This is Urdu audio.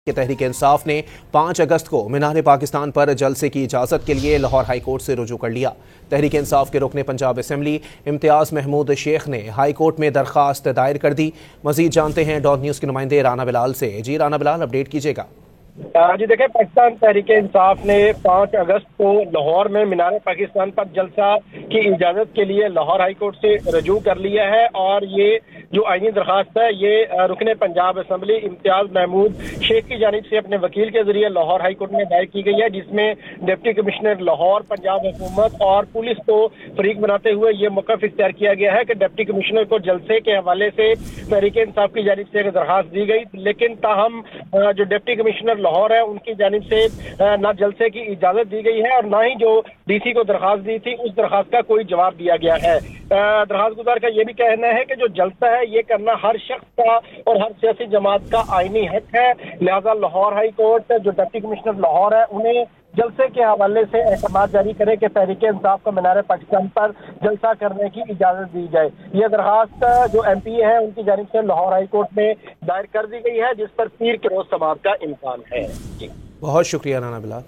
کہ تحریک انصاف نے 5 اگست کو مینار پاکستان پر جلسے کی اجازت کے لیے لاہور ہائی کورٹ سے رجوع کر لیا۔ تحریک انصاف کے رکن پنجاب اسمبلی امتیاز محمود شیخ نے ہائی کورٹ میں درخواست دائر کر دی۔ مزید جانتے ہیں ڈان نیوز کے نمائندے رانا بلال سے۔ جی رانا بلال، اپڈیٹ کیجیے گا۔ جی دیکھیں، پاکستان تحریک انصاف نے 5 اگست کو لاہور میں مینار پاکستان پر جلسہ کی اجازت کے لیے لاہور ہائی کورٹ سے رجوع کر لیا ہے، اور یہ جو آئینی درخواست ہے یہ رکن پنجاب اسمبلی امتیاز محمود شیخ کی جانب سے اپنے وکیل کے ذریعے لاہور ہائی کورٹ میں دائر کی گئی ہے، جس میں ڈپٹی کمشنر لاہور، پنجاب حکومت اور پولیس کو فریق بناتے ہوئے یہ موقف اختیار کیا گیا ہے کہ ڈپٹی کمشنر کو جلسے کے حوالے سے تحریک انصاف کی جانب سے ایک درخواست دی گئی، لیکن تاہم جو ڈپٹی کمشنر لاہور ہے ان کی جانب سے نہ جلسے کی اجازت دی گئی ہے اور نہ ہی جو ڈی سی کو درخواست دی تھی اس درخواست کا کوئی جواب دیا گیا ہے۔ درخواست گزار کا یہ بھی کہنا ہے کہ جو جلسہ ہے یہ کرنا ہر شخص کا اور ہر سیاسی جماعت کا آئینی حق ہے، لہذا لاہور ہائی کورٹ جو ڈپٹی کمشنر لاہور ہے انہیں جلسے کے حوالے سے احکامات جاری کرے کہ تحریک انصاف کو مینار پاکستان پر جلسہ کرنے کی اجازت دی جائے۔ یہ درخواست جو ایم پی ہیں ان کی جانب سے لاہور ہائی کورٹ میں دائر کر دی گئی ہے، جس پر پیر کے روز سماعت کا امکان ہے۔ بہت شکریہ رانا بلال۔